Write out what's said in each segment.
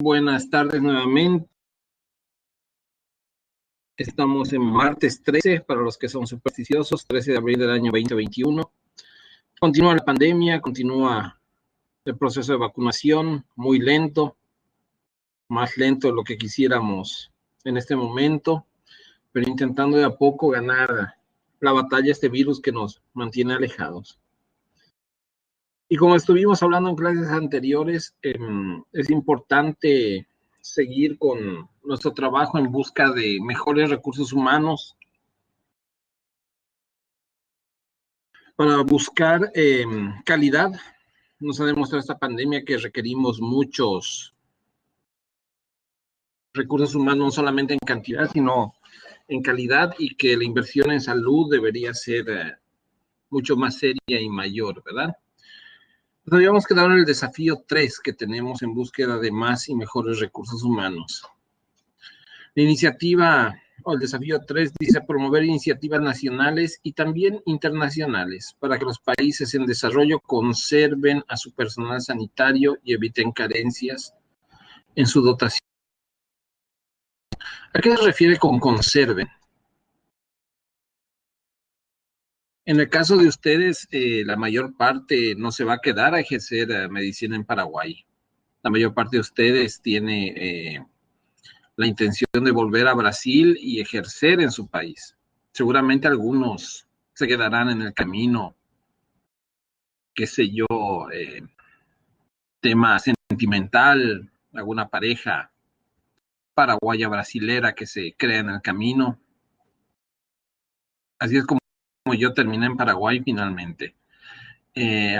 Buenas tardes nuevamente. Estamos en martes 13, para los que son supersticiosos, 13 de abril del año 2021. Continúa la pandemia, continúa el proceso de vacunación, muy lento, más lento de lo que quisiéramos en este momento, pero intentando de a poco ganar la batalla a este virus que nos mantiene alejados. Y como estuvimos hablando en clases anteriores, es importante seguir con nuestro trabajo en busca de mejores recursos humanos para buscar calidad. Nos ha demostrado esta pandemia que requerimos muchos recursos humanos, no solamente en cantidad, sino en calidad, y que la inversión en salud debería ser mucho más seria y mayor, ¿verdad? Nos habíamos quedado en el desafío 3 que tenemos en búsqueda de más y mejores recursos humanos. La iniciativa o el desafío 3 dice promover iniciativas nacionales y también internacionales para que los países en desarrollo conserven a su personal sanitario y eviten carencias en su dotación. ¿A qué se refiere con conserven? En el caso de ustedes, la mayor parte no se va a quedar a ejercer medicina en Paraguay. La mayor parte de ustedes tiene la intención de volver a Brasil y ejercer en su país. Seguramente algunos se quedarán en el camino, qué sé yo, tema sentimental, alguna pareja paraguaya brasilera que se crea en el camino. Así es como yo terminé en Paraguay finalmente.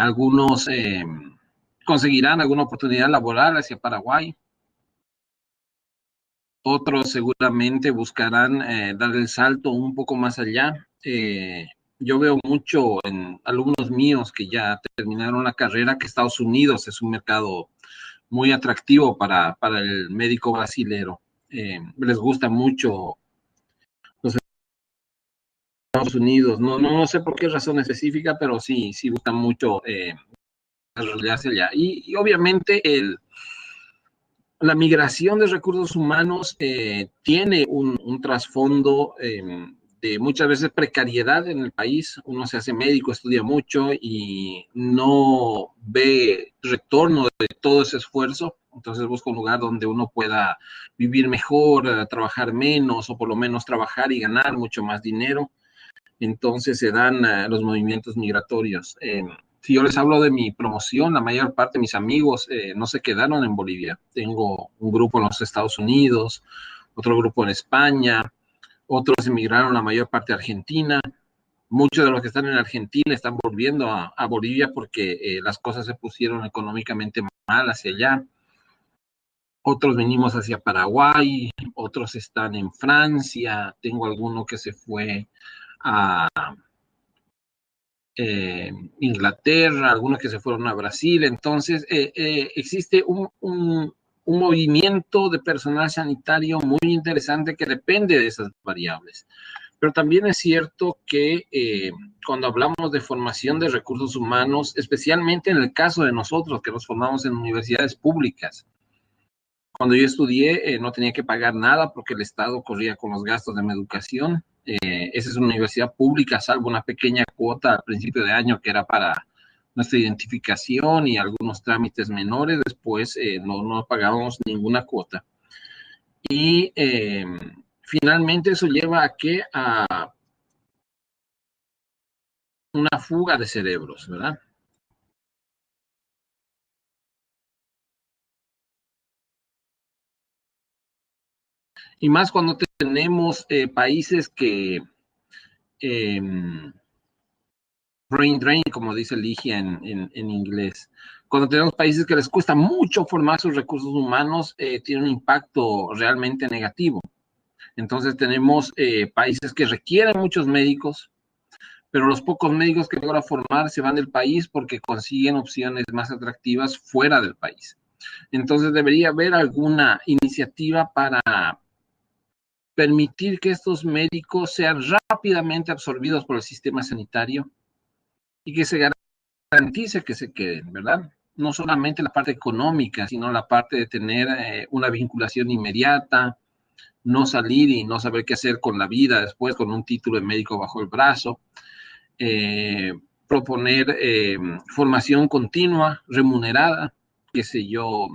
Algunos conseguirán alguna oportunidad laboral hacia Paraguay. Otros seguramente buscarán dar el salto un poco más allá. Yo veo mucho en alumnos míos que ya terminaron la carrera que Estados Unidos es un mercado muy atractivo para el médico brasilero. Les gusta mucho los Estados Unidos. No sé por qué razón específica, pero sí gusta mucho desarrollarse allá. Y obviamente la migración de recursos humanos tiene un trasfondo de muchas veces precariedad en el país. Uno se hace médico, estudia mucho y no ve retorno de todo ese esfuerzo. Entonces busca un lugar donde uno pueda vivir mejor, trabajar menos, o por lo menos trabajar y ganar mucho más dinero. Entonces se dan los movimientos migratorios. Si yo les hablo de mi promoción, la mayor parte de mis amigos no se quedaron en Bolivia. Tengo un grupo en los Estados Unidos, otro grupo en España, otros emigraron la mayor parte a Argentina. Muchos de los que están en Argentina están volviendo a Bolivia porque las cosas se pusieron económicamente mal hacia allá. Otros venimos hacia Paraguay, otros están en Francia. Tengo alguno que se fue a Inglaterra, algunos que se fueron a Brasil. Entonces, existe un movimiento de personal sanitario muy interesante que depende de esas variables. Pero también es cierto que cuando hablamos de formación de recursos humanos, especialmente en el caso de nosotros que nos formamos en universidades públicas, cuando yo estudié no tenía que pagar nada porque el Estado corría con los gastos de mi educación. Esa es una universidad pública, salvo una pequeña cuota al principio de año que era para nuestra identificación y algunos trámites menores. Después no pagábamos ninguna cuota. Y finalmente eso lleva a que a una fuga de cerebros, ¿verdad? Y más cuando tenemos países que brain drain, como dice Ligia en inglés. Cuando tenemos países que les cuesta mucho formar sus recursos humanos, tiene un impacto realmente negativo. Entonces tenemos países que requieren muchos médicos, pero los pocos médicos que logran formar se van del país porque consiguen opciones más atractivas fuera del país. Entonces debería haber alguna iniciativa para permitir que estos médicos sean rápidamente absorbidos por el sistema sanitario y que se garantice que se queden, ¿verdad? no solamente la parte económica, sino la parte de tener una vinculación inmediata, no salir y no saber qué hacer con la vida después con un título de médico bajo el brazo, proponer formación continua, remunerada, qué sé yo,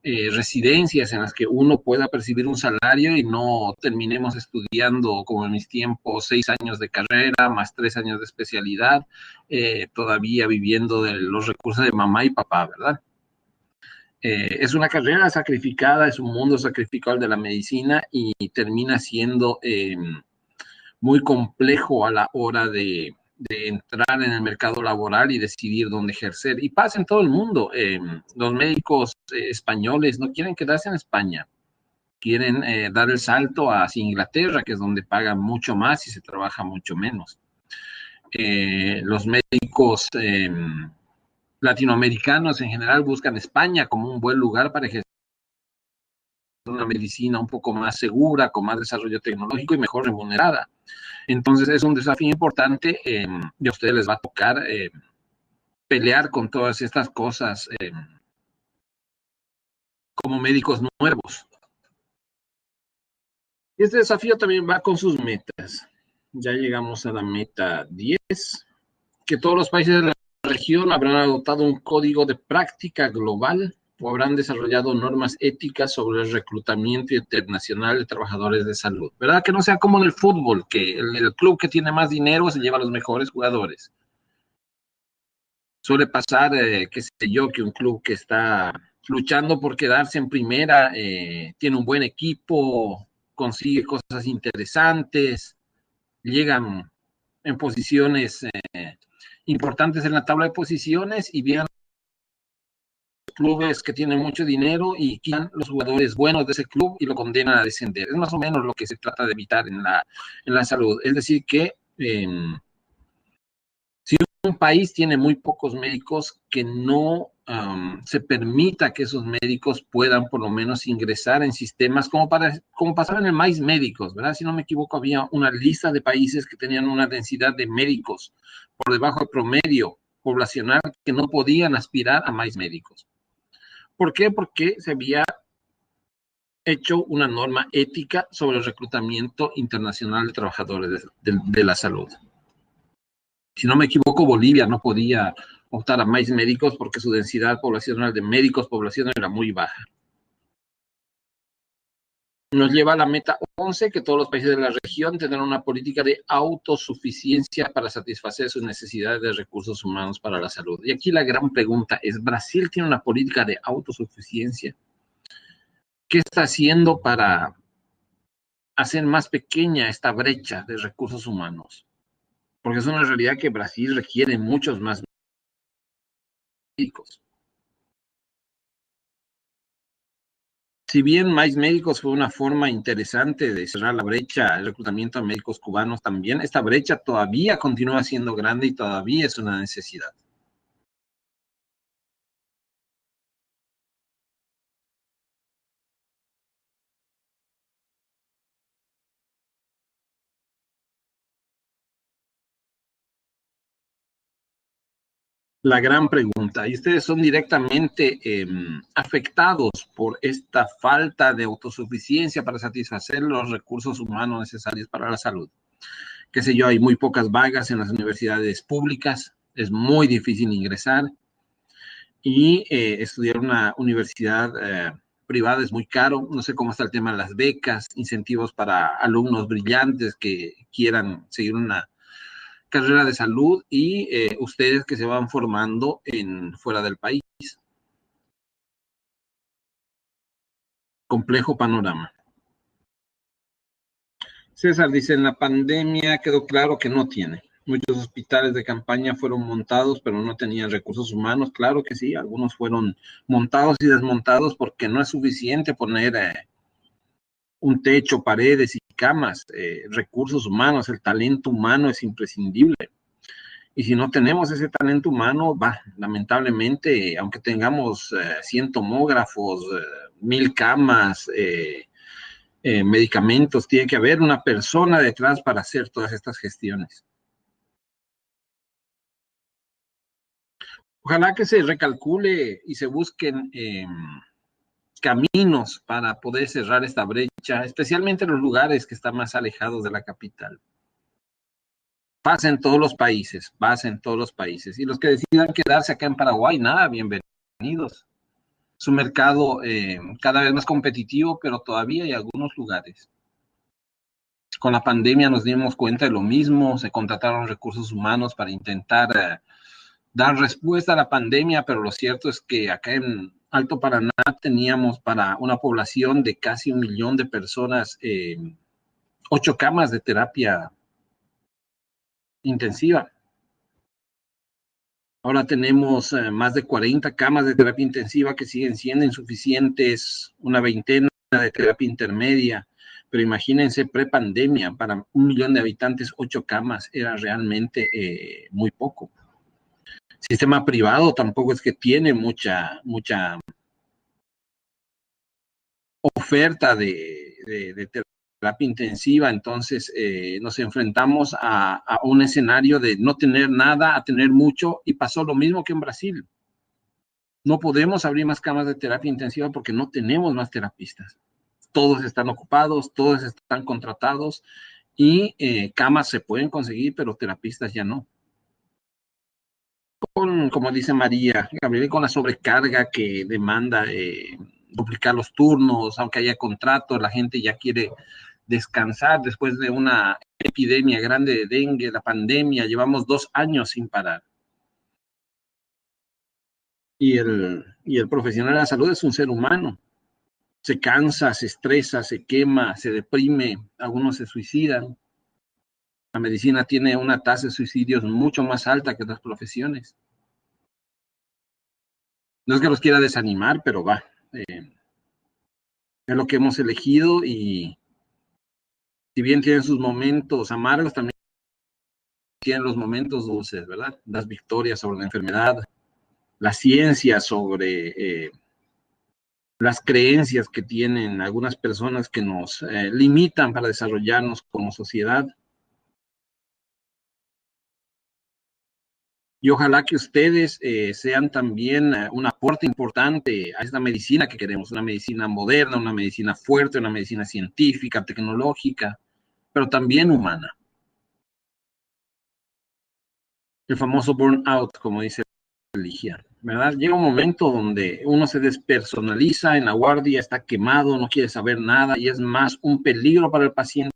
residencias en las que uno pueda percibir un salario y no terminemos estudiando, como en mis tiempos, 6 años de carrera más 3 años de especialidad, todavía viviendo de los recursos de mamá y papá, ¿verdad? Es una carrera sacrificada, es un mundo sacrificado de la medicina y termina siendo muy complejo a la hora de entrar en el mercado laboral y decidir dónde ejercer. Y pasa en todo el mundo. Los médicos españoles no quieren quedarse en España, quieren dar el salto hacia Inglaterra, que es donde pagan mucho más y se trabaja mucho menos. Los médicos latinoamericanos en general buscan España como un buen lugar para ejercer una medicina un poco más segura, con más desarrollo tecnológico y mejor remunerada. Entonces es un desafío importante y a ustedes les va a tocar pelear con todas estas cosas como médicos nuevos. Este desafío también va con sus metas. Ya llegamos a la meta 10, que todos los países de la región habrán adoptado un código de práctica global o habrán desarrollado normas éticas sobre el reclutamiento internacional de trabajadores de salud. ¿Verdad? Que no sea como en el fútbol, que el club que tiene más dinero se lleva a los mejores jugadores. Suele pasar, qué sé yo, que un club que está luchando por quedarse en primera tiene un buen equipo, consigue cosas interesantes, llegan en posiciones importantes en la tabla de posiciones y vienen clubes que tienen mucho dinero y quitan los jugadores buenos de ese club y lo condenan a descender. Es más o menos lo que se trata de evitar en la salud. Es decir, que si un país tiene muy pocos médicos, que no se permita que esos médicos puedan por lo menos ingresar en sistemas como pasaba en el maíz médicos, ¿verdad? Si no me equivoco, había una lista de países que tenían una densidad de médicos por debajo del promedio poblacional que no podían aspirar a más médicos. ¿Por qué? Porque se había hecho una norma ética sobre el reclutamiento internacional de trabajadores de la salud. Si no me equivoco, Bolivia no podía optar a más médicos porque su densidad poblacional de médicos población era muy baja. Nos lleva a la meta 11, que todos los países de la región tendrán una política de autosuficiencia para satisfacer sus necesidades de recursos humanos para la salud. Y aquí la gran pregunta es, ¿Brasil tiene una política de autosuficiencia? ¿Qué está haciendo para hacer más pequeña esta brecha de recursos humanos? Porque es una realidad que Brasil requiere muchos más médicos. Si bien más médicos fue una forma interesante de cerrar la brecha, el reclutamiento de médicos cubanos también, esta brecha todavía continúa siendo grande y todavía es una necesidad. La gran pregunta, ¿y ustedes son directamente afectados por esta falta de autosuficiencia para satisfacer los recursos humanos necesarios para la salud? Qué sé yo, hay muy pocas vagas en las universidades públicas, es muy difícil ingresar y estudiar una universidad privada es muy caro. No sé cómo está el tema de las becas, incentivos para alumnos brillantes que quieran seguir una carrera de salud y ustedes que se van formando fuera del país. Complejo panorama. César dice, en la pandemia quedó claro que no tiene. Muchos hospitales de campaña fueron montados, pero no tenían recursos humanos. Claro que sí, algunos fueron montados y desmontados porque no es suficiente poner un techo, paredes y camas. Recursos humanos, el talento humano es imprescindible. Y si no tenemos ese talento humano, lamentablemente, aunque tengamos 100 tomógrafos, 1000 camas, medicamentos, tiene que haber una persona detrás para hacer todas estas gestiones. Ojalá que se recalcule y se busquen caminos para poder cerrar esta brecha, especialmente en los lugares que están más alejados de la capital. Pasa en todos los países, pasa en todos los países. Y los que decidan quedarse acá en Paraguay, nada, bienvenidos. Es un mercado cada vez más competitivo, pero todavía hay algunos lugares. Con la pandemia nos dimos cuenta de lo mismo, se contrataron recursos humanos para intentar dar respuesta a la pandemia, pero lo cierto es que acá en Alto Paraná teníamos para una población de casi 1 millón de personas 8 camas de terapia intensiva. Ahora tenemos más de 40 camas de terapia intensiva que siguen siendo insuficientes, una veintena de terapia intermedia, pero imagínense prepandemia, para 1 millón de habitantes, 8 camas era realmente muy poco. Sistema privado tampoco es que tiene mucha oferta de terapia intensiva, entonces nos enfrentamos a un escenario de no tener nada a tener mucho, y pasó lo mismo que en Brasil. No podemos abrir más camas de terapia intensiva porque no tenemos más terapistas. Todos están ocupados, todos están contratados, y camas se pueden conseguir, pero terapistas ya no. Como dice María Gabriel, con la sobrecarga que demanda duplicar los turnos, aunque haya contrato, la gente ya quiere descansar después de una epidemia grande de dengue, la pandemia, llevamos 2 años sin parar. Y el profesional de la salud es un ser humano. Se cansa, se estresa, se quema, se deprime, algunos se suicidan. La medicina tiene una tasa de suicidios mucho más alta que otras profesiones. No es que los quiera desanimar, pero va. Es lo que hemos elegido, y si bien tienen sus momentos amargos, también tienen los momentos dulces, ¿verdad? Las victorias sobre la enfermedad, la ciencia sobre las creencias que tienen algunas personas que nos limitan para desarrollarnos como sociedad. Y ojalá que ustedes sean también un aporte importante a esta medicina que queremos, una medicina moderna, una medicina fuerte, una medicina científica, tecnológica, pero también humana. El famoso burnout, como dice Ligia, ¿verdad? Llega un momento donde uno se despersonaliza en la guardia, está quemado, no quiere saber nada y es más un peligro para el paciente.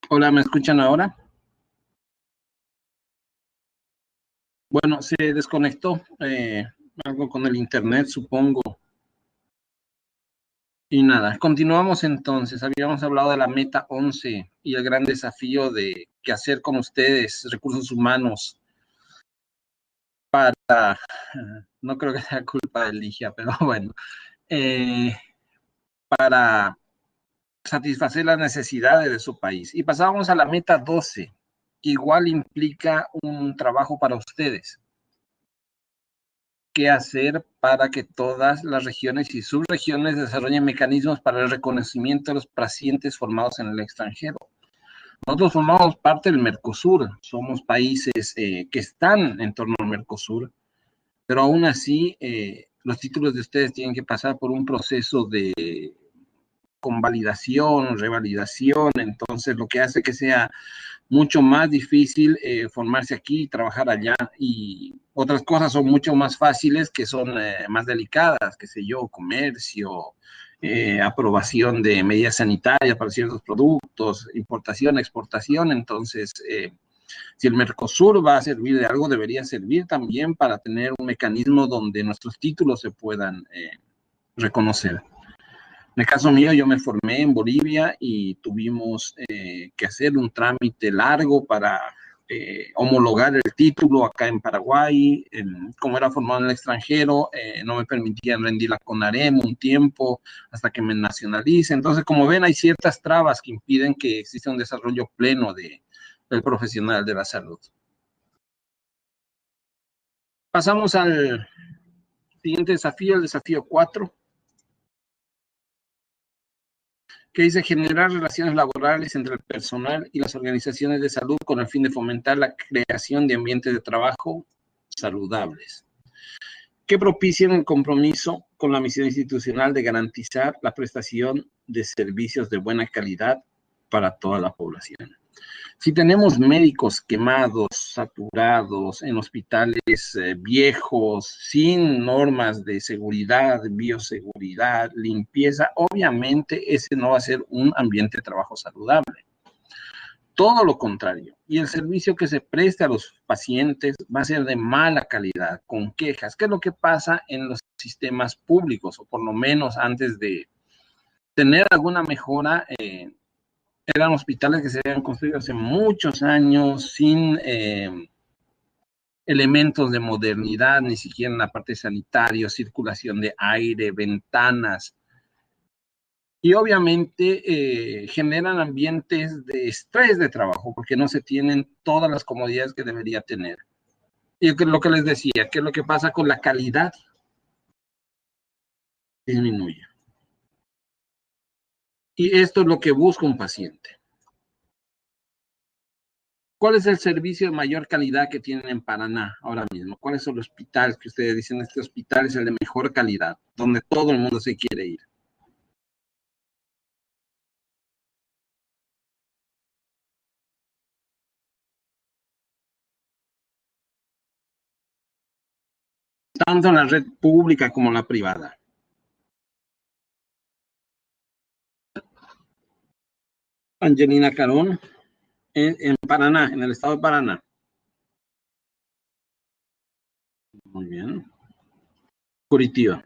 Hola, ¿me escuchan ahora? Bueno, se desconectó algo con el internet, supongo. Y nada, continuamos entonces. Habíamos hablado de la meta 11 y el gran desafío de qué hacer con ustedes, recursos humanos, para, no creo que sea culpa de Ligia, pero bueno, eh, para satisfacer las necesidades de su país. Y pasábamos a la meta 12, que igual implica un trabajo para ustedes. ¿Qué hacer para que todas las regiones y subregiones desarrollen mecanismos para el reconocimiento de los pacientes formados en el extranjero? Nosotros formamos parte del Mercosur, somos países que están en torno al Mercosur, pero aún así los títulos de ustedes tienen que pasar por un proceso de convalidación, revalidación, entonces lo que hace que sea mucho más difícil formarse aquí y trabajar allá, y otras cosas son mucho más fáciles que son más delicadas, qué sé yo, comercio, aprobación de medidas sanitarias para ciertos productos, importación, exportación, entonces si el Mercosur va a servir de algo, debería servir también para tener un mecanismo donde nuestros títulos se puedan reconocer. En el caso mío, yo me formé en Bolivia y tuvimos que hacer un trámite largo para homologar el título acá en Paraguay. Como era formado en el extranjero, no me permitían rendir la CONAREM un tiempo hasta que me nacionalice. Entonces, como ven, hay ciertas trabas que impiden que exista un desarrollo pleno del profesional de la salud. Pasamos al siguiente desafío, el desafío 4, que dice generar relaciones laborales entre el personal y las organizaciones de salud con el fin de fomentar la creación de ambientes de trabajo saludables, que propicien el compromiso con la misión institucional de garantizar la prestación de servicios de buena calidad para toda la población. Si tenemos médicos quemados, saturados, en hospitales viejos, sin normas de seguridad, bioseguridad, limpieza, obviamente ese no va a ser un ambiente de trabajo saludable. Todo lo contrario. Y el servicio que se preste a los pacientes va a ser de mala calidad, con quejas. ¿Qué es lo que pasa en los sistemas públicos? O por lo menos antes de tener alguna mejora, eran hospitales que se habían construido hace muchos años sin elementos de modernidad, ni siquiera en la parte sanitaria, circulación de aire, ventanas. Y obviamente generan ambientes de estrés de trabajo porque no se tienen todas las comodidades que debería tener. Y lo que les decía, ¿qué es lo que pasa con la calidad? Disminuye. Y esto es lo que busca un paciente. ¿Cuál es el servicio de mayor calidad que tienen en Paraná ahora mismo? ¿Cuál es el hospital que ustedes dicen, este hospital es el de mejor calidad, donde todo el mundo se quiere ir? Tanto en la red pública como en la privada. Angelina Carón, en Paraná, en el estado de Paraná. Muy bien. Curitiba.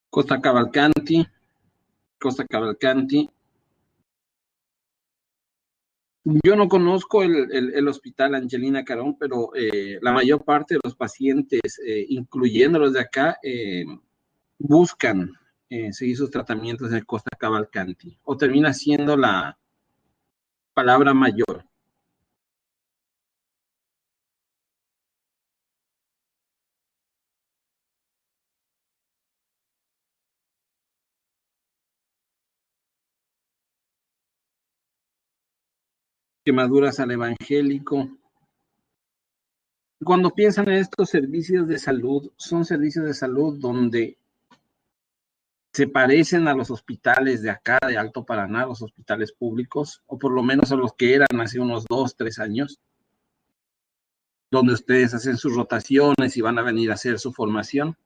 Costa Cavalcanti, Costa Cavalcanti. Yo no conozco el hospital Angelina Carón, pero la mayor parte de los pacientes, incluyendo los de acá, buscan seguir sus tratamientos en Costa Cavalcanti, o termina siendo la palabra mayor. Quemaduras al evangélico. Cuando piensan en estos servicios de salud, son servicios de salud donde se parecen a los hospitales de acá, de Alto Paraná, los hospitales públicos, o por lo menos a los que eran hace unos 2, 3 años. donde ustedes hacen sus rotaciones y van a venir a hacer su formación.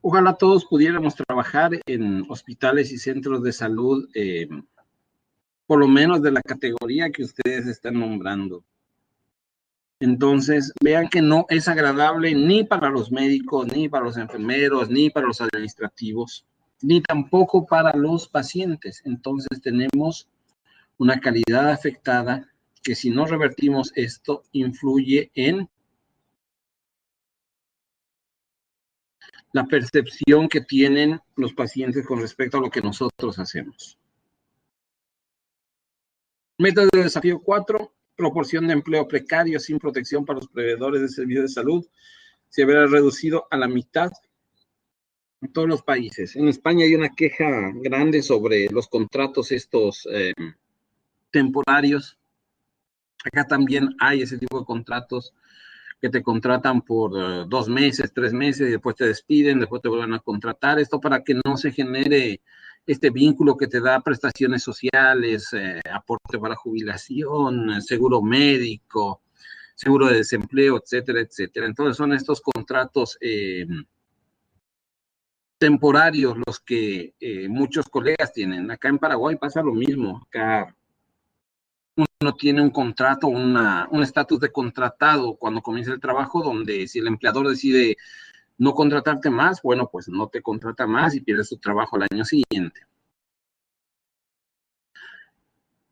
Ojalá todos pudiéramos trabajar en hospitales y centros de salud, por lo menos de la categoría que ustedes están nombrando. Entonces, vean que no es agradable ni para los médicos, ni para los enfermeros, ni para los administrativos, ni tampoco para los pacientes. Entonces, tenemos una calidad afectada que si no revertimos esto, influye en la percepción que tienen los pacientes con respecto a lo que nosotros hacemos. Metas del desafío 4, proporción de empleo precario sin protección para los proveedores de servicios de salud se habrá reducido a la mitad en todos los países. En España hay una queja grande sobre los contratos estos temporarios. Acá también hay ese tipo de contratos que te contratan por 2 meses, 3 meses, y después te despiden, después te vuelven a contratar. Esto para que no se genere este vínculo que te da prestaciones sociales, aporte para jubilación, seguro médico, seguro de desempleo, etcétera, etcétera. Entonces son estos contratos temporarios los que muchos colegas tienen. Acá en Paraguay pasa lo mismo. Acá uno tiene un contrato, un estatus de contratado cuando comienza el trabajo, donde si el empleador decide no contratarte más, bueno, pues no te contrata más y pierdes tu trabajo al año siguiente.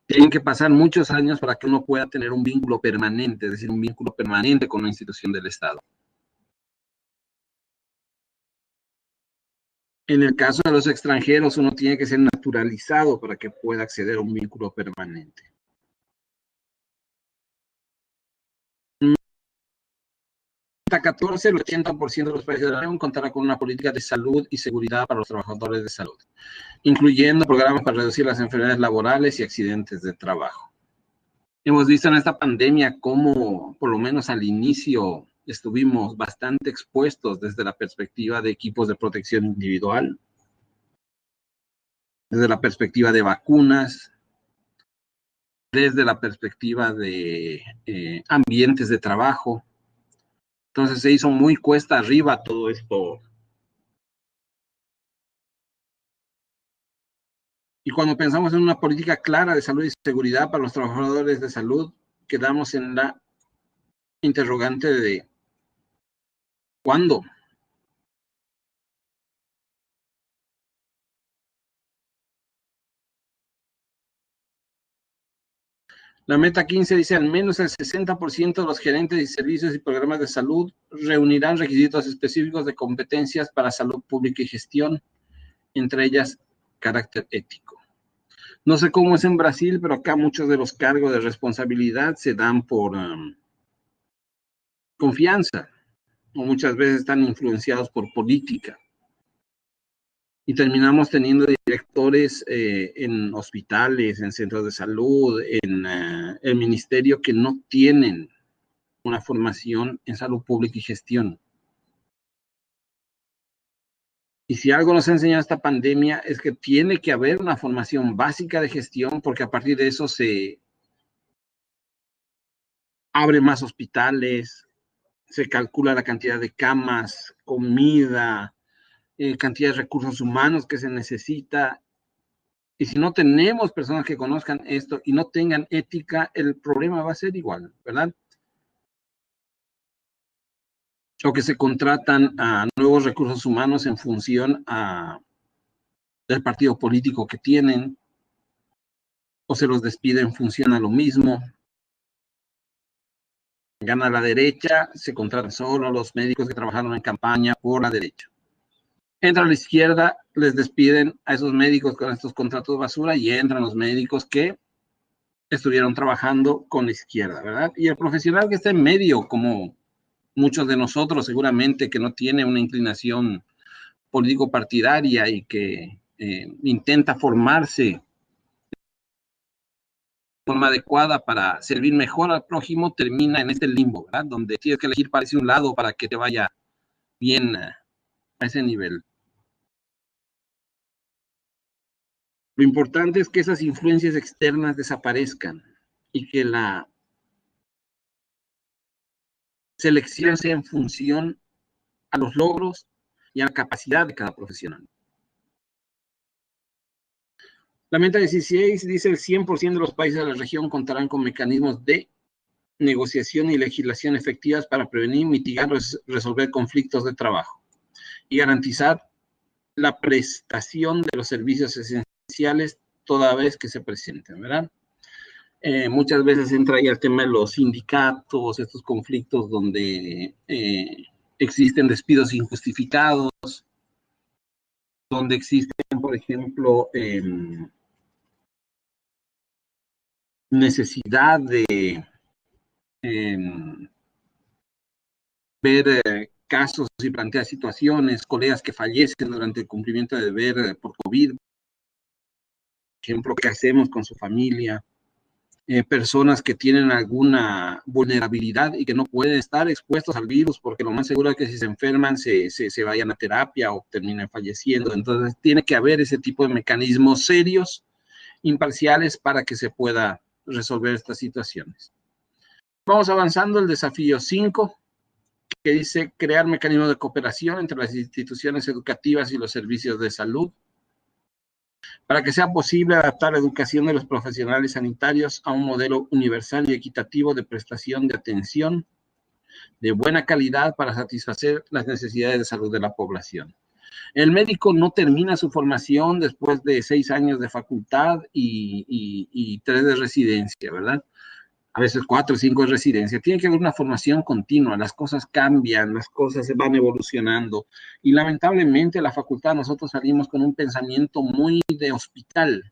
Tienen que pasar muchos años para que uno pueda tener un vínculo permanente, es decir, un vínculo permanente con una institución del Estado. En el caso de los extranjeros, uno tiene que ser naturalizado para que pueda acceder a un vínculo permanente. Hasta 14, el 80% de los países de la Unión contará con una política de salud y seguridad para los trabajadores de salud, incluyendo programas para reducir las enfermedades laborales y accidentes de trabajo. Hemos visto en esta pandemia cómo, por lo menos al inicio, estuvimos bastante expuestos desde la perspectiva de equipos de protección individual, desde la perspectiva de vacunas, desde la perspectiva de ambientes de trabajo. Entonces se hizo muy cuesta arriba todo esto. Y cuando pensamos en una política clara de salud y seguridad para los trabajadores de salud, quedamos en la interrogante de ¿cuándo? La meta 15 dice al menos el 60% de los gerentes de servicios y programas de salud reunirán requisitos específicos de competencias para salud pública y gestión, entre ellas carácter ético. No sé cómo es en Brasil, pero acá muchos de los cargos de responsabilidad se dan por confianza, o muchas veces están influenciados por política. Y terminamos teniendo directores en hospitales, en centros de salud, en el ministerio que no tienen una formación en salud pública y gestión. Y si algo nos ha enseñado esta pandemia es que tiene que haber una formación básica de gestión, porque a partir de eso se abren más hospitales, se calcula la cantidad de camas, comida, cantidad de recursos humanos que se necesita. Y si no tenemos personas que conozcan esto y no tengan ética, el problema va a ser igual, ¿verdad? O que se contratan a nuevos recursos humanos en función del partido político que tienen, o se los despide en función a lo mismo. Gana la derecha, se contratan solo a los médicos que trabajaron en campaña por la derecha. Entra a la izquierda, les despiden a esos médicos con estos contratos basura y entran los médicos que estuvieron trabajando con la izquierda, ¿verdad? Y el profesional que está en medio, como muchos de nosotros seguramente que no tiene una inclinación político-partidaria y que intenta formarse de forma adecuada para servir mejor al prójimo, termina en este limbo, ¿verdad? Donde tienes que elegir para ese un lado para que te vaya bien a ese nivel. Lo importante es que esas influencias externas desaparezcan y que la selección sea en función a los logros y a la capacidad de cada profesional. La meta 16 dice el 100% de los países de la región contarán con mecanismos de negociación y legislación efectivas para prevenir, mitigar, resolver conflictos de trabajo y garantizar la prestación de los servicios esenciales toda vez que se presenten, ¿verdad? Muchas veces entra ahí el tema de los sindicatos, estos conflictos donde existen despidos injustificados, donde existen, por ejemplo, necesidad de ver casos y plantear situaciones, colegas que fallecen durante el cumplimiento de deber por COVID, por ejemplo, qué hacemos con su familia, personas que tienen alguna vulnerabilidad y que no pueden estar expuestos al virus porque lo más seguro es que si se enferman se vayan a terapia o terminen falleciendo. Entonces tiene que haber ese tipo de mecanismos serios, imparciales, para que se pueda resolver estas situaciones. Vamos avanzando. El desafío 5, que dice crear mecanismos de cooperación entre las instituciones educativas y los servicios de salud, para que sea posible adaptar la educación de los profesionales sanitarios a un modelo universal y equitativo de prestación de atención de buena calidad para satisfacer las necesidades de salud de la población. El médico no termina su formación después de 6 años de facultad y 3 de residencia, ¿verdad? A veces 4 o 5 de residencia. Tiene que haber una formación continua, las cosas cambian, las cosas se van evolucionando. Y lamentablemente la facultad, nosotros salimos con un pensamiento muy de hospital.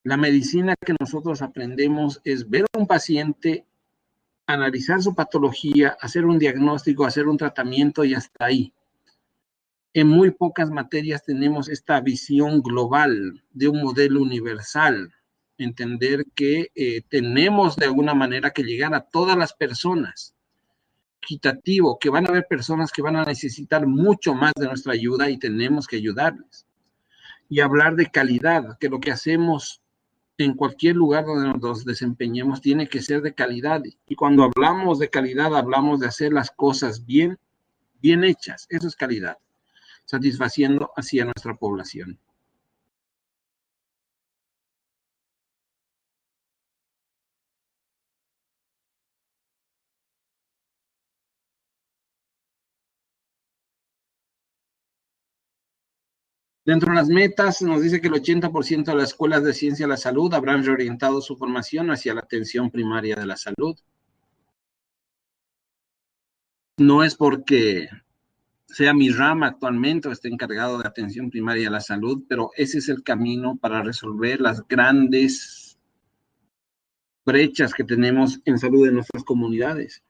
La medicina que nosotros aprendemos es ver a un paciente, analizar su patología, hacer un diagnóstico, hacer un tratamiento y hasta ahí. En muy pocas materias tenemos esta visión global de un modelo universal. Entender que tenemos de alguna manera que llegar a todas las personas, equitativo, que van a haber personas que van a necesitar mucho más de nuestra ayuda y tenemos que ayudarles. Y hablar de calidad, que lo que hacemos en cualquier lugar donde nos desempeñemos tiene que ser de calidad. Y cuando hablamos de calidad, hablamos de hacer las cosas bien, bien hechas. Eso es calidad, satisfaciendo así a nuestra población. Dentro de las metas nos dice que el 80% de las escuelas de ciencia de la salud habrán reorientado su formación hacia la atención primaria de la salud. No es porque sea mi rama actualmente o esté encargado de atención primaria de la salud, pero ese es el camino para resolver las grandes brechas que tenemos en salud en nuestras comunidades.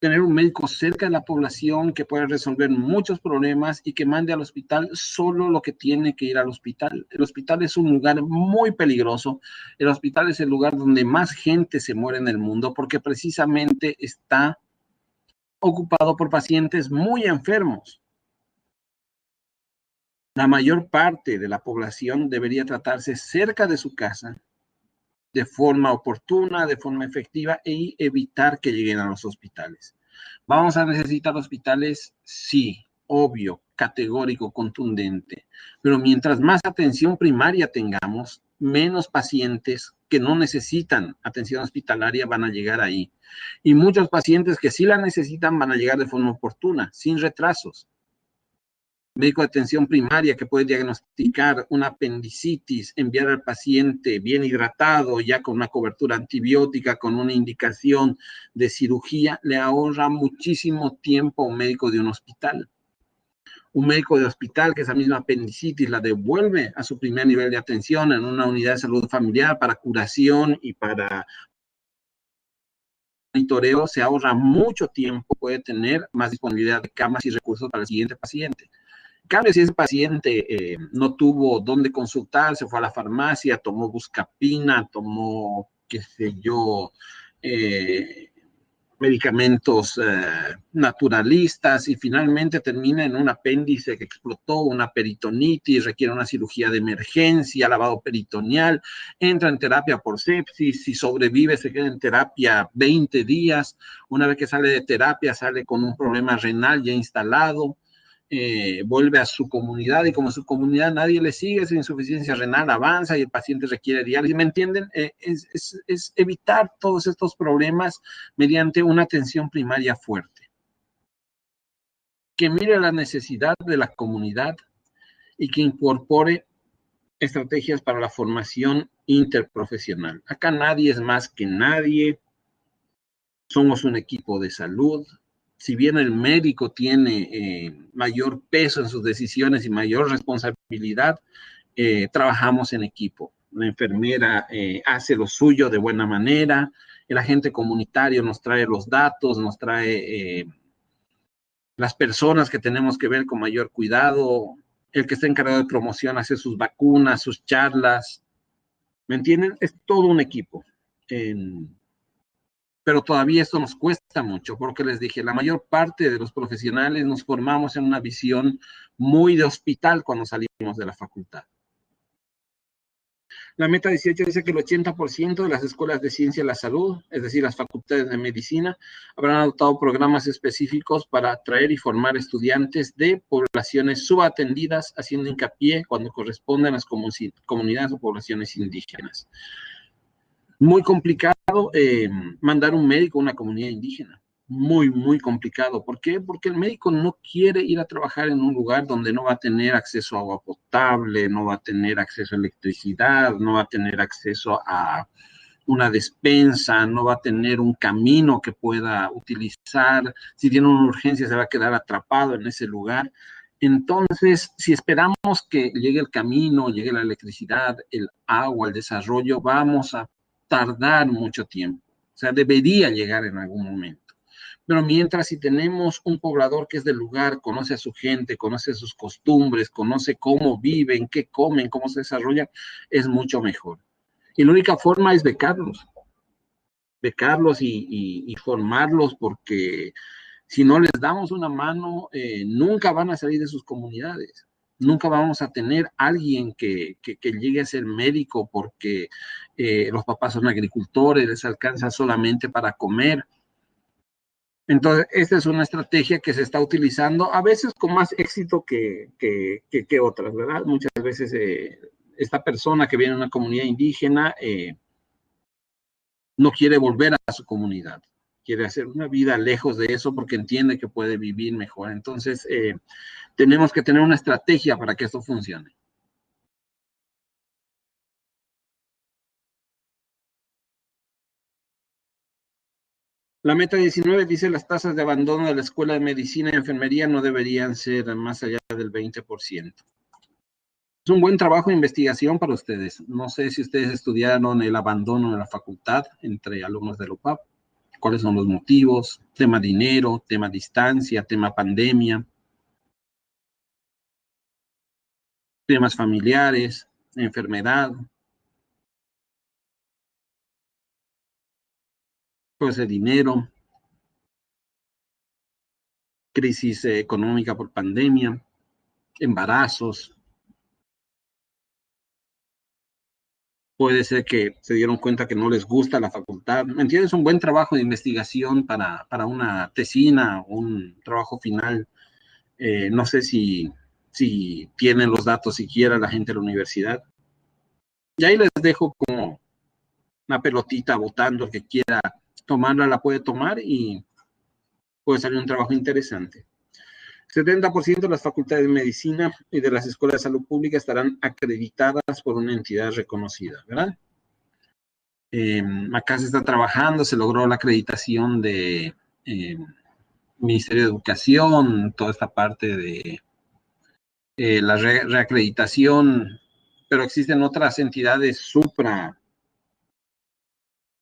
Tener un médico cerca de la población que pueda resolver muchos problemas y que mande al hospital solo lo que tiene que ir al hospital. El hospital es un lugar muy peligroso. El hospital es el lugar donde más gente se muere en el mundo porque precisamente está ocupado por pacientes muy enfermos. La mayor parte de la población debería tratarse cerca de su casa, de forma oportuna, de forma efectiva, y evitar que lleguen a los hospitales. ¿Vamos a necesitar hospitales? Sí, obvio, categórico, contundente. Pero mientras más atención primaria tengamos, menos pacientes que no necesitan atención hospitalaria van a llegar ahí. Y muchos pacientes que sí la necesitan van a llegar de forma oportuna, sin retrasos. Médico de atención primaria que puede diagnosticar una apendicitis, enviar al paciente bien hidratado, ya con una cobertura antibiótica, con una indicación de cirugía, le ahorra muchísimo tiempo a un médico de un hospital. Un médico de hospital que esa misma apendicitis la devuelve a su primer nivel de atención en una unidad de salud familiar para curación y para monitoreo se ahorra mucho tiempo, puede tener más disponibilidad de camas y recursos para el siguiente paciente. En cambio, si ese paciente no tuvo dónde consultar, se fue a la farmacia, tomó buscapina, tomó, qué sé yo, medicamentos naturalistas y finalmente termina en un apéndice que explotó, una peritonitis, requiere una cirugía de emergencia, lavado peritoneal, entra en terapia por sepsis, si sobrevive se queda en terapia 20 días, una vez que sale de terapia sale con un problema renal ya instalado, vuelve a su comunidad y como su comunidad nadie le sigue, su insuficiencia renal avanza y el paciente requiere diálisis. ¿Me entienden? Es evitar todos estos problemas mediante una atención primaria fuerte, que mire la necesidad de la comunidad y que incorpore estrategias para la formación interprofesional. Acá nadie es más que nadie, somos un equipo de salud. Si bien el médico tiene mayor peso en sus decisiones y mayor responsabilidad, trabajamos en equipo. La enfermera hace lo suyo de buena manera, el agente comunitario nos trae los datos, nos trae las personas que tenemos que ver con mayor cuidado, el que está encargado de promoción hace sus vacunas, sus charlas, ¿me entienden? Es todo un equipo. Pero todavía esto nos cuesta mucho, porque les dije, la mayor parte de los profesionales nos formamos en una visión muy de hospital cuando salimos de la facultad. La meta 18 dice que el 80% de las escuelas de ciencia de la salud, es decir, las facultades de medicina, habrán adoptado programas específicos para atraer y formar estudiantes de poblaciones subatendidas, haciendo hincapié cuando correspondan a las comunidades o poblaciones indígenas. Muy complicado mandar un médico a una comunidad indígena. Muy, muy complicado. ¿Por qué? Porque el médico no quiere ir a trabajar en un lugar donde no va a tener acceso a agua potable, no va a tener acceso a electricidad, no va a tener acceso a una despensa, no va a tener un camino que pueda utilizar. Si tiene una urgencia, se va a quedar atrapado en ese lugar. Entonces, si esperamos que llegue el camino, llegue la electricidad, el agua, el desarrollo, vamos a tardar mucho tiempo. O sea, debería llegar en algún momento. Pero mientras si tenemos un poblador que es del lugar, conoce a su gente, conoce sus costumbres, conoce cómo viven, qué comen, cómo se desarrollan, es mucho mejor. Y la única forma es becarlos y formarlos, porque si no les damos una mano, nunca van a salir de sus comunidades. Nunca vamos a tener alguien que llegue a ser médico porque los papás son agricultores, les alcanza solamente para comer. Entonces, esta es una estrategia que se está utilizando, a veces con más éxito que otras, ¿verdad? Muchas veces esta persona que viene de una comunidad indígena no quiere volver a su comunidad, quiere hacer una vida lejos de eso porque entiende que puede vivir mejor. Entonces, tenemos que tener una estrategia para que esto funcione. La meta 19 dice las tasas de abandono de la escuela de medicina y enfermería no deberían ser más allá del 20%. Es un buen trabajo de investigación para ustedes. No sé si ustedes estudiaron el abandono de la facultad entre alumnos de la UPAP, cuáles son los motivos, tema dinero, tema distancia, tema pandemia, temas familiares, enfermedad, puede ser dinero, crisis económica por pandemia, embarazos. Puede ser que se dieron cuenta que no les gusta la facultad. ¿Me entiendes? Un buen trabajo de investigación para una tesina o un trabajo final. No sé si tienen los datos siquiera la gente de la universidad. Y ahí les dejo como una pelotita votando, el que quiera tomarla la puede tomar y puede salir un trabajo interesante. 70% de las facultades de medicina y de las escuelas de salud pública estarán acreditadas por una entidad reconocida, ¿verdad? Acá se está trabajando, se logró la acreditación de Ministerio de Educación, toda esta parte de la reacreditación, pero existen otras entidades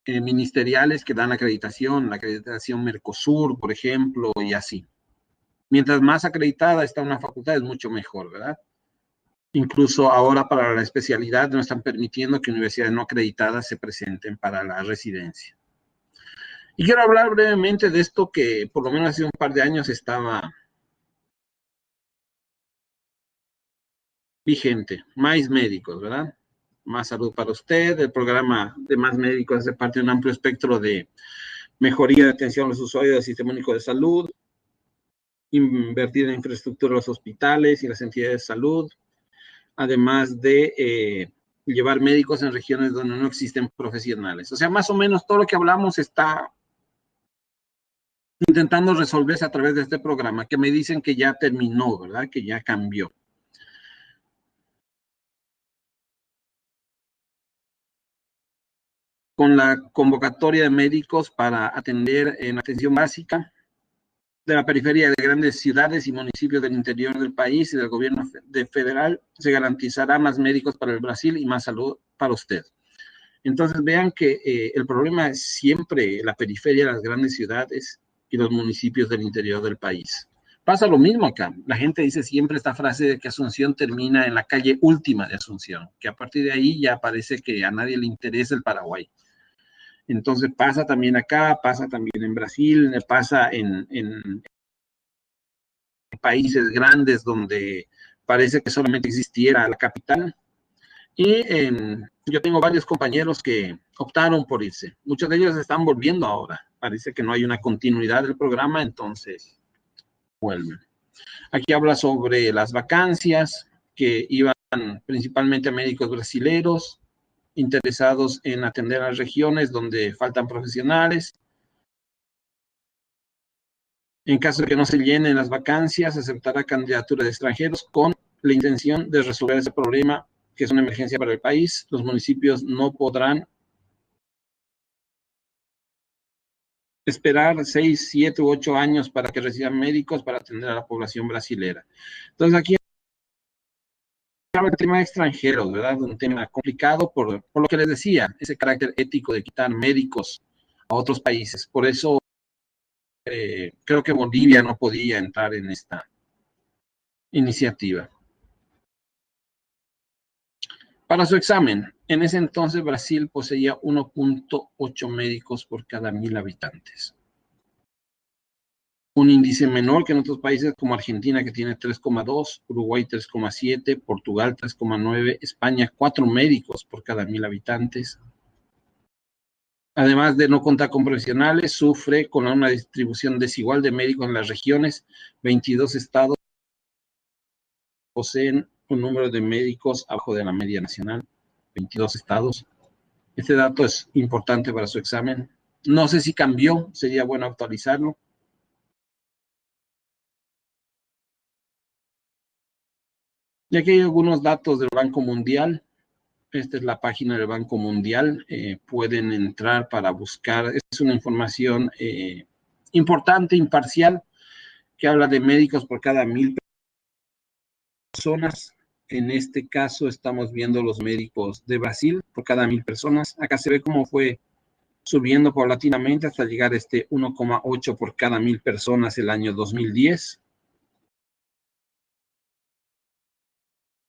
ministeriales que dan la acreditación Mercosur, por ejemplo, y así. Mientras más acreditada está una facultad, es mucho mejor, ¿verdad? Incluso ahora para la especialidad no están permitiendo que universidades no acreditadas se presenten para la residencia. Y quiero hablar brevemente de esto que por lo menos hace un par de años estaba vigente, más médicos, ¿verdad? Más salud para usted, el programa de más médicos hace parte de un amplio espectro de mejoría de atención a los usuarios del Sistema Único de Salud, invertir en infraestructura de los hospitales y las entidades de salud, además de llevar médicos en regiones donde no existen profesionales. O sea, más o menos todo lo que hablamos está intentando resolverse a través de este programa, que me dicen que ya terminó, ¿verdad? Que ya cambió. Con la convocatoria de médicos para atender en atención básica de la periferia de grandes ciudades y municipios del interior del país y del gobierno federal, se garantizará más médicos para el Brasil y más salud para usted. Entonces vean que el problema es siempre la periferia de las grandes ciudades y los municipios del interior del país. Pasa lo mismo acá. La gente dice siempre esta frase de que Asunción termina en la calle última de Asunción, que a partir de ahí ya parece que a nadie le interesa el Paraguay. Entonces pasa también acá, pasa también en Brasil, pasa en países grandes donde parece que solamente existiera la capital. Y yo tengo varios compañeros que optaron por irse. Muchos de ellos están volviendo ahora. Parece que no hay una continuidad del programa, entonces vuelven. Aquí habla sobre las vacancias que iban principalmente a médicos brasileños interesados en atender a las regiones donde faltan profesionales. En caso de que no se llenen las vacancias, aceptará candidatura de extranjeros con la intención de resolver ese problema, que es una emergencia para el país. Los municipios no podrán esperar 6, 7 u 8 años para que reciban médicos para atender a la población brasilera. Entonces aquí el tema de extranjeros, ¿verdad? Un tema complicado por lo que les decía, ese carácter ético de quitar médicos a otros países. Por eso creo que Bolivia no podía entrar en esta iniciativa. Para su examen, en ese entonces Brasil poseía 1.8 médicos por cada 1.000 habitantes. Un índice menor que en otros países como Argentina, que tiene 3,2, Uruguay 3,7, Portugal 3,9, España 4 médicos por cada 1.000 habitantes. Además de no contar con profesionales, sufre con una distribución desigual de médicos en las regiones. 22 estados poseen un número de médicos abajo de la media nacional. 22 estados. Este dato es importante para su examen. No sé si cambió, sería bueno actualizarlo. Y aquí hay algunos datos del Banco Mundial. Esta es la página del Banco Mundial. Pueden entrar para buscar. Es una información importante, imparcial, que habla de médicos por cada 1.000 personas. En este caso estamos viendo los médicos de Brasil por cada 1.000 personas. Acá se ve cómo fue subiendo paulatinamente hasta llegar a este 1,8 por cada 1.000 personas el año 2010.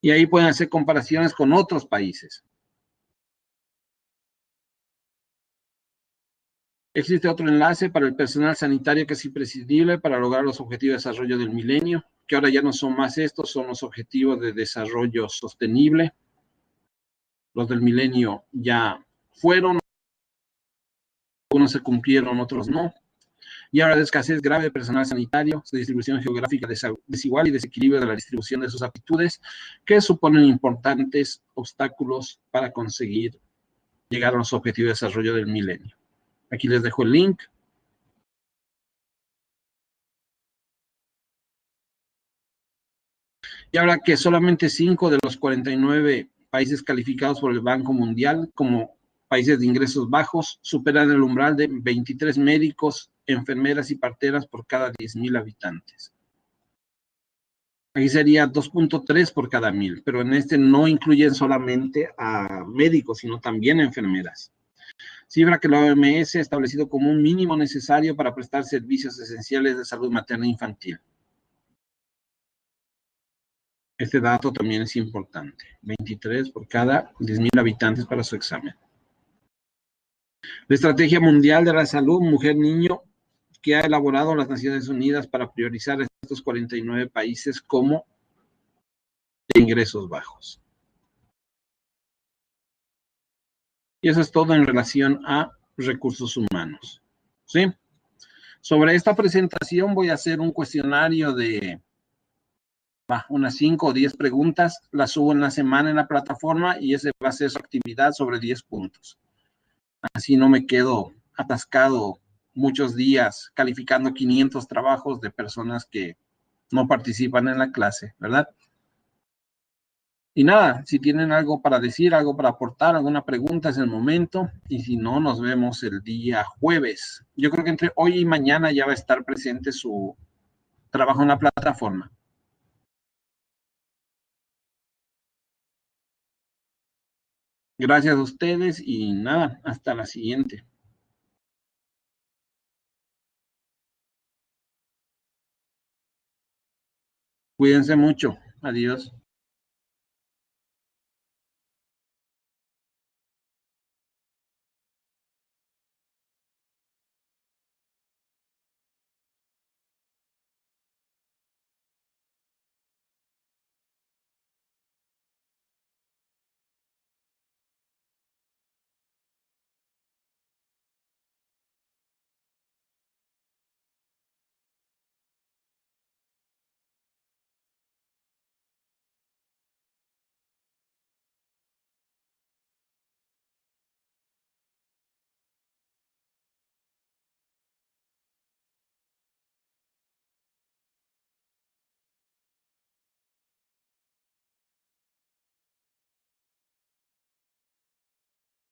Y ahí pueden hacer comparaciones con otros países. Existe otro enlace para el personal sanitario que es imprescindible para lograr los objetivos de desarrollo del milenio, que ahora ya no son más estos, son los objetivos de desarrollo sostenible. Los del milenio ya fueron, algunos se cumplieron, otros no. Y ahora la escasez grave de personal sanitario, su distribución geográfica desigual y desequilibrio de la distribución de sus aptitudes, que suponen importantes obstáculos para conseguir llegar a los objetivos de desarrollo del milenio. Aquí les dejo el link. Y ahora que solamente 5 de los 49 países calificados por el Banco Mundial como países de ingresos bajos superan el umbral de 23 médicos, enfermeras y parteras por cada 10.000 habitantes. Aquí sería 2.3 por cada 1.000, pero en este no incluyen solamente a médicos, sino también a enfermeras. Cifra que la OMS ha establecido como un mínimo necesario para prestar servicios esenciales de salud materna e infantil. Este dato también es importante. 23 por cada 10.000 habitantes para su examen. La Estrategia Mundial de la Salud Mujer-Niño que ha elaborado las Naciones Unidas para priorizar estos 49 países como de ingresos bajos. Y eso es todo en relación a recursos humanos. ¿Sí? Sobre esta presentación voy a hacer un cuestionario de unas 5 o 10 preguntas, las subo en la semana en la plataforma y ese va a ser su actividad sobre 10 puntos. Así no me quedo atascado muchos días calificando 500 trabajos de personas que no participan en la clase, ¿verdad? Y nada, si tienen algo para decir, algo para aportar, alguna pregunta es el momento. Y si no, nos vemos el día jueves. Yo creo que entre hoy y mañana ya va a estar presente su trabajo en la plataforma. Gracias a ustedes y nada, hasta la siguiente. Cuídense mucho. Adiós.